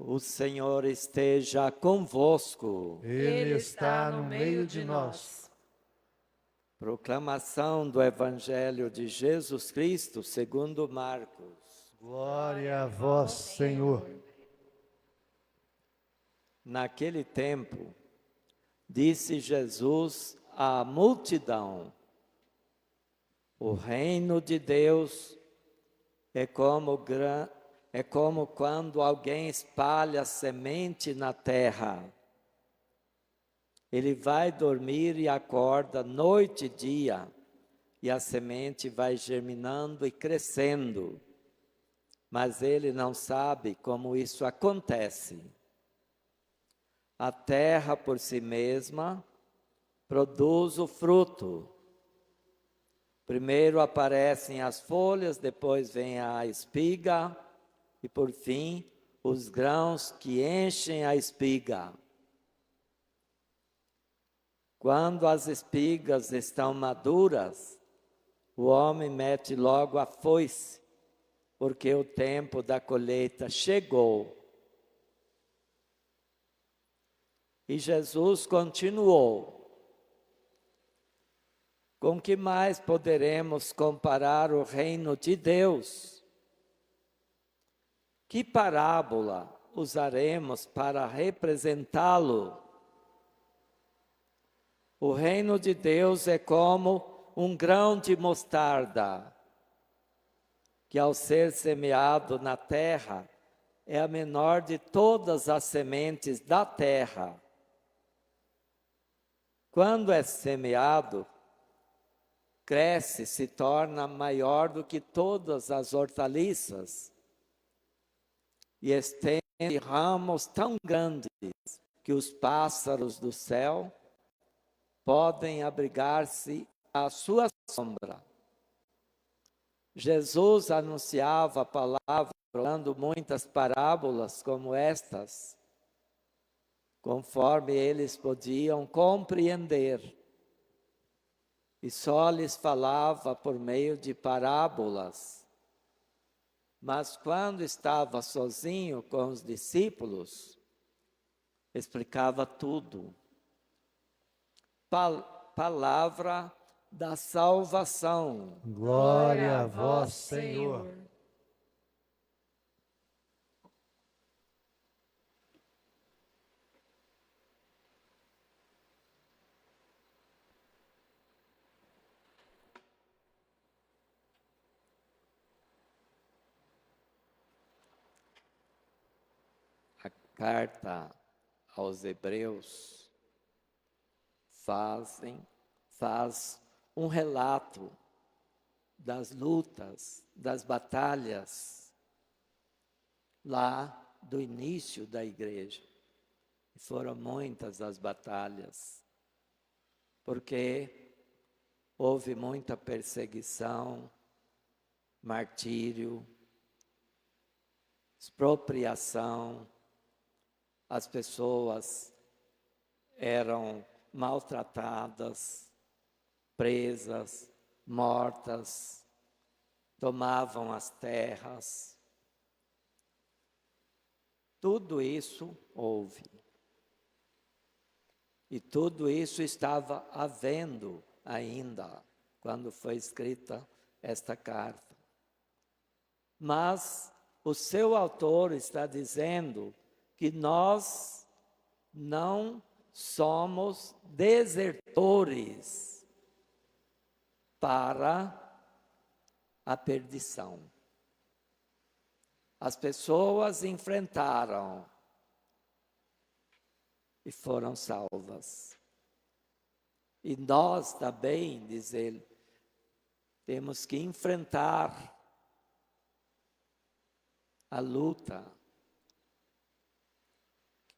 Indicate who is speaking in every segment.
Speaker 1: O Senhor esteja convosco.
Speaker 2: Ele está no meio de nós.
Speaker 1: Proclamação do Evangelho de Jesus Cristo segundo Marcos.
Speaker 2: Glória a vós, Senhor.
Speaker 1: Naquele tempo, disse Jesus à multidão: o reino de Deus é como quando alguém espalha semente na terra. Ele vai dormir e acorda noite e dia, e a semente vai germinando e crescendo. Mas ele não sabe como isso acontece. A terra por si mesma produz o fruto. Primeiro aparecem as folhas, depois vem a espiga e por fim os grãos que enchem a espiga. Quando as espigas estão maduras, o homem mete logo a foice, porque o tempo da colheita chegou. E Jesus continuou: com que mais poderemos comparar o reino de Deus? Que parábola usaremos para representá-lo? O reino de Deus é como um grão de mostarda, que ao ser semeado na terra, é a menor de todas as sementes da terra. Quando é semeado, cresce, se torna maior do que todas as hortaliças, e estende ramos tão grandes que os pássaros do céu podem abrigar-se à sua sombra. Jesus anunciava a palavra usando muitas parábolas como estas, conforme eles podiam compreender. E só lhes falava por meio de parábolas. Mas quando estava sozinho com os discípulos, explicava tudo. Palavra da salvação.
Speaker 2: Glória a vós, Senhor.
Speaker 1: A carta aos Hebreus faz um relato das lutas, das batalhas lá do início da igreja. E foram muitas as batalhas, porque houve muita perseguição, martírio, expropriação, as pessoas eram maltratadas, presas, mortas, tomavam as terras. Tudo isso houve. E tudo isso estava havendo ainda, quando foi escrita esta carta. Mas o seu autor está dizendo que nós não somos desertores para a perdição. As pessoas enfrentaram e foram salvas. E nós também, diz ele, temos que enfrentar a luta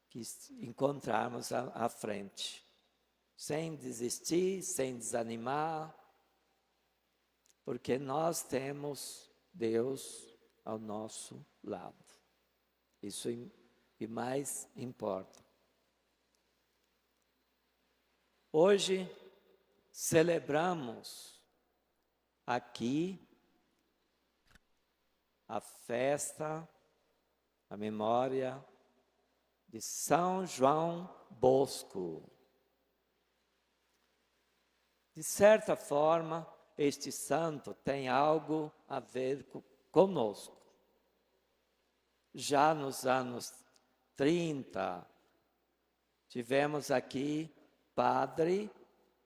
Speaker 1: que encontrarmos à frente, sem desistir, sem desanimar, porque nós temos Deus ao nosso lado. Isso é o que mais importa. Hoje celebramos aqui a festa, a memória de São João Bosco. De certa forma, este santo tem algo a ver conosco. Já nos anos 30, tivemos aqui padre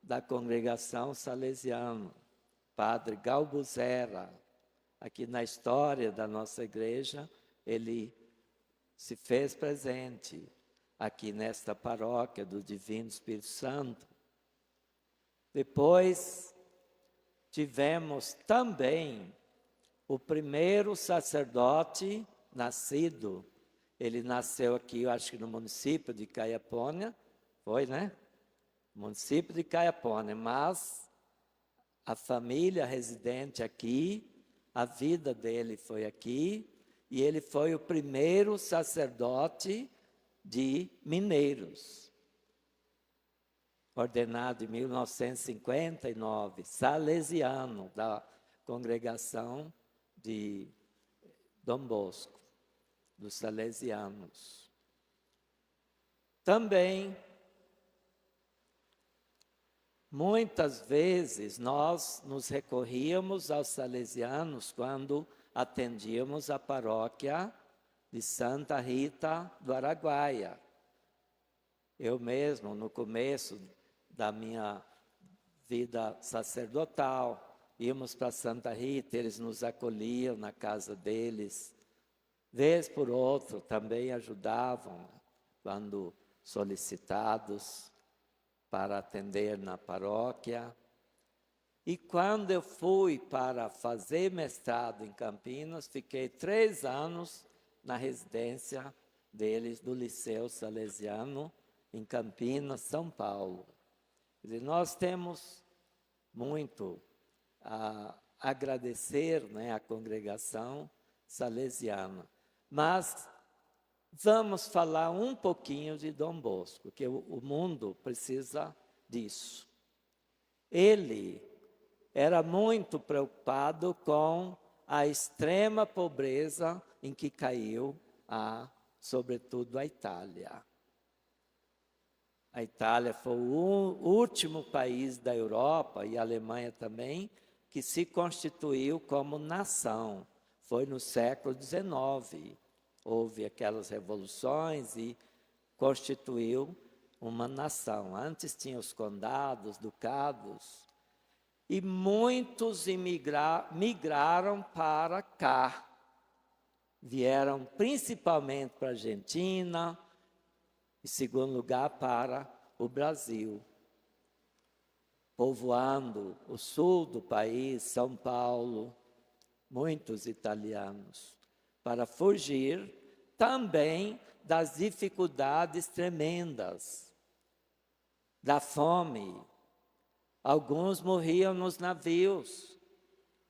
Speaker 1: da congregação salesiana, padre Galbuzera. Aqui na história da nossa igreja, ele se fez presente aqui nesta paróquia do Divino Espírito Santo. Depois, tivemos também o primeiro sacerdote nascido. Ele nasceu aqui, eu acho que no município de Caiapônia, foi, né? Município de Caiapônia, mas a família residente aqui, a vida dele foi aqui, e ele foi o primeiro sacerdote de Mineiros, ordenado em 1959, salesiano da congregação de Dom Bosco, dos salesianos. Também, muitas vezes, nós nos recorríamos aos salesianos quando atendíamos a paróquia de Santa Rita do Araguaia. Eu mesmo, no começo da minha vida sacerdotal, íamos para Santa Rita, eles nos acolhiam na casa deles. Vez por outra, também ajudavam, quando solicitados, para atender na paróquia. E quando eu fui para fazer mestrado em Campinas, fiquei 3 anos na residência deles, do Liceu Salesiano, em Campinas, São Paulo. Quer dizer, nós temos muito a agradecer, né, à congregação salesiana. Mas vamos falar um pouquinho de Dom Bosco, porque o mundo precisa disso. Ele era muito preocupado com a extrema pobreza em que caiu, sobretudo, a Itália. A Itália foi o último país da Europa, e a Alemanha também, que se constituiu como nação. Foi no século XIX. Houve aquelas revoluções e constituiu uma nação. Antes tinha os condados, ducados, e muitos migraram para cá. Vieram principalmente para a Argentina, em segundo lugar para o Brasil, povoando o sul do país, São Paulo, muitos italianos, para fugir também das dificuldades tremendas, da fome. Alguns morriam nos navios.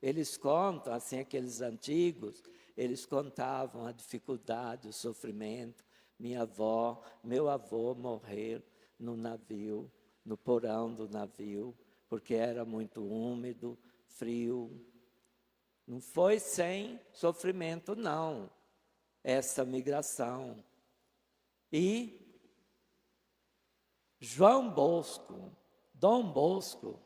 Speaker 1: Eles contam, assim, aqueles antigos, eles contavam a dificuldade, o sofrimento. Minha avó, meu avô morrer no navio, no porão do navio, porque era muito úmido, frio. Não foi sem sofrimento, não, essa migração. E João Bosco, Dom Bosco,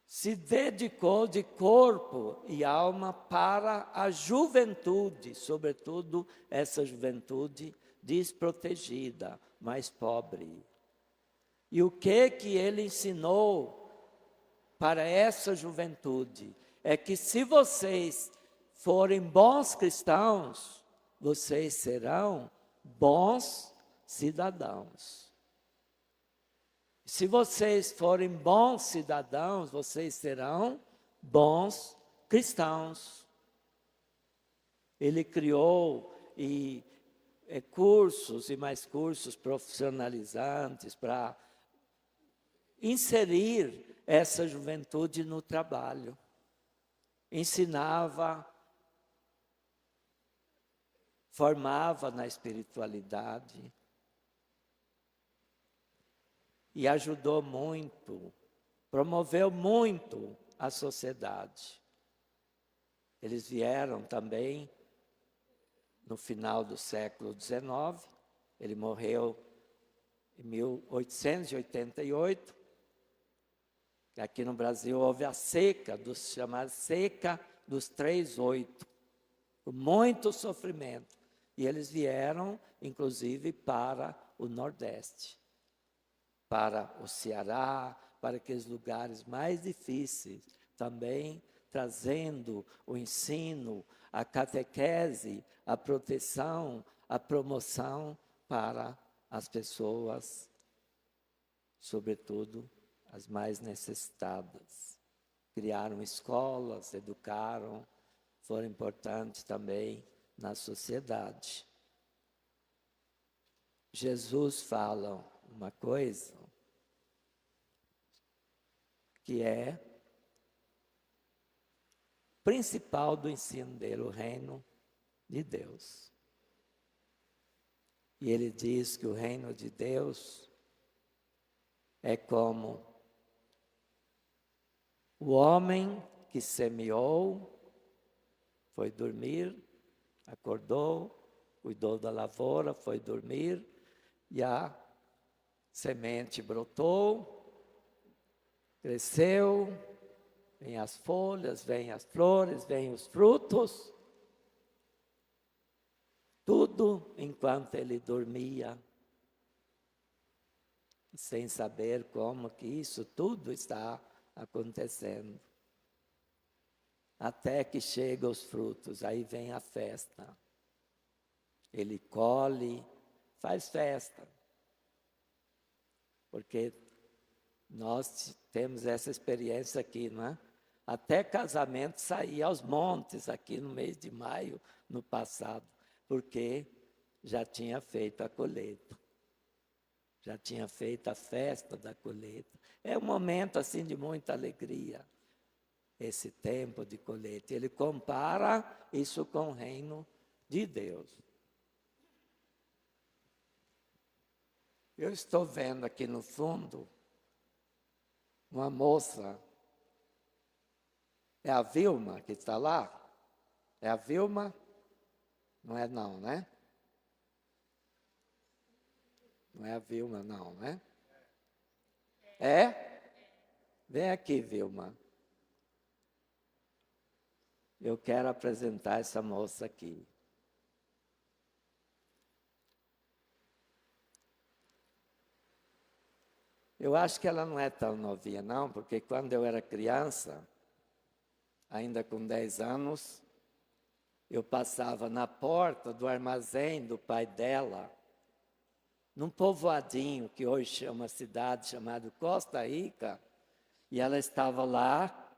Speaker 1: se dedicou de corpo e alma para a juventude, sobretudo essa juventude desprotegida, mais pobre. E o que ele ensinou para essa juventude é que, se vocês forem bons cristãos, vocês serão bons cidadãos. Se vocês forem bons cidadãos, vocês serão bons cristãos. Ele criou cursos e mais cursos profissionalizantes para inserir essa juventude no trabalho. Ensinava, formava na espiritualidade. E ajudou muito, promoveu muito a sociedade. Eles vieram também no final do século XIX, ele morreu em 1888. Aqui no Brasil houve a seca, chamada seca dos 38, com muito sofrimento. E eles vieram, inclusive, para o Nordeste, para o Ceará, para aqueles lugares mais difíceis, também trazendo o ensino, a catequese, a proteção, a promoção para as pessoas, sobretudo as mais necessitadas. Criaram escolas, educaram, foram importantes também na sociedade. Jesus fala uma coisa que é principal do ensino dele, o reino de Deus. E ele diz que o reino de Deus é como o homem que semeou, foi dormir, acordou, cuidou da lavoura, foi dormir, e a semente brotou, cresceu, vem as folhas, vem as flores, vem os frutos, tudo enquanto ele dormia, sem saber como que isso tudo está acontecendo. Até que chegam os frutos, aí vem a festa. Ele colhe, faz festa. Porque nós temos essa experiência aqui, não é? Até casamento saía aos montes aqui no mês de maio, no passado, porque já tinha feito a colheita. Já tinha feito a festa da colheita. É um momento assim de muita alegria, esse tempo de colheita. Ele compara isso com o reino de Deus. Eu estou vendo aqui no fundo uma moça. É a Vilma que está lá? É a Vilma? Não é não, né? Não é a Vilma não, né? É? Vem aqui, Vilma. Eu quero apresentar essa moça aqui. Eu acho que ela não é tão novinha, não, porque quando eu era criança, ainda com 10 anos, eu passava na porta do armazém do pai dela, num povoadinho que hoje chama uma cidade chamada Costa Rica, e ela estava lá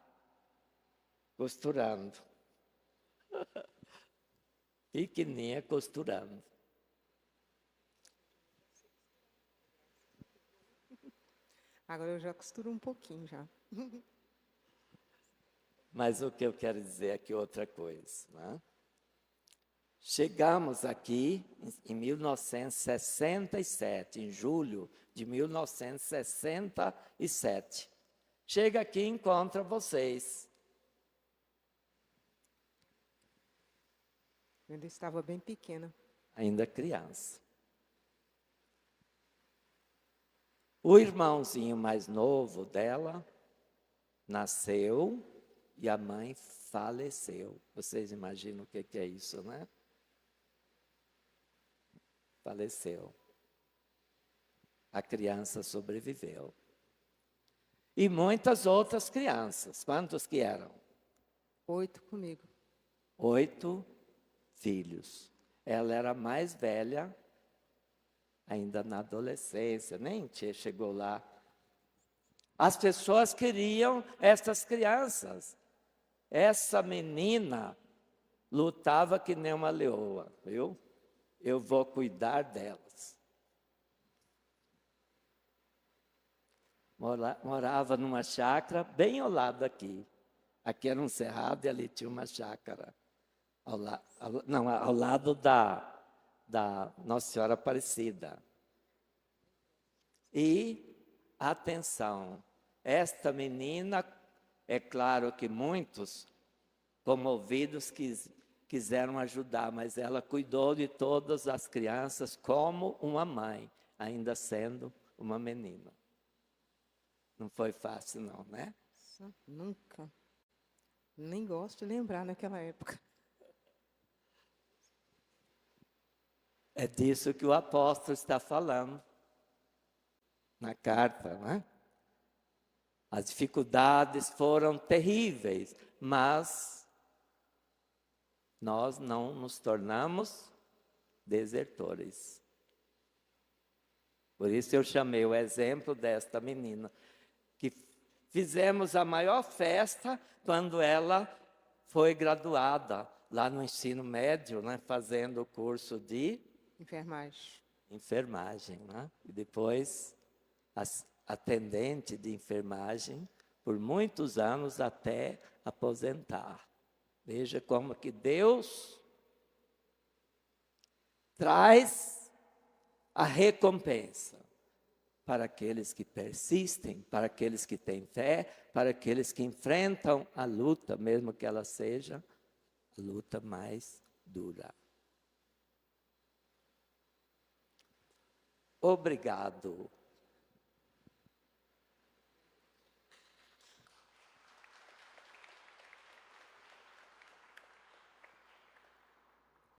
Speaker 1: costurando. Pequenininha costurando.
Speaker 3: Agora eu já costuro um pouquinho já.
Speaker 1: Mas o que eu quero dizer aqui é outra coisa, né? Chegamos aqui em 1967, em julho de 1967. Chega aqui e encontra vocês.
Speaker 3: Eu ainda estava bem pequena.
Speaker 1: Ainda criança. O irmãozinho mais novo dela nasceu e a mãe faleceu. Vocês imaginam o que é isso, né? Faleceu. A criança sobreviveu. E muitas outras crianças. Quantos que eram?
Speaker 3: 8 comigo.
Speaker 1: 8 filhos. Ela era mais velha, ainda na adolescência, nem chegou lá. As pessoas queriam essas crianças. Essa menina lutava que nem uma leoa, viu? Eu vou cuidar delas. Morava numa chácara bem ao lado aqui. Aqui era um cerrado e ali tinha uma chácara. Ao lado da Nossa Senhora Aparecida. E, atenção, esta menina, é claro que muitos comovidos quiseram ajudar, mas ela cuidou de todas as crianças como uma mãe, ainda sendo uma menina. Não foi fácil não, né?
Speaker 3: Nunca. Nem gosto de lembrar naquela época.
Speaker 1: É disso que o apóstolo está falando na carta, né? As dificuldades foram terríveis, mas nós não nos tornamos desertores. Por isso eu chamei o exemplo desta menina, que fizemos a maior festa quando ela foi graduada lá no ensino médio, né, fazendo o curso de enfermagem, né? E depois atendente de enfermagem por muitos anos até aposentar. Veja como que Deus traz a recompensa para aqueles que persistem, para aqueles que têm fé, para aqueles que enfrentam a luta, mesmo que ela seja a luta mais dura. Obrigado.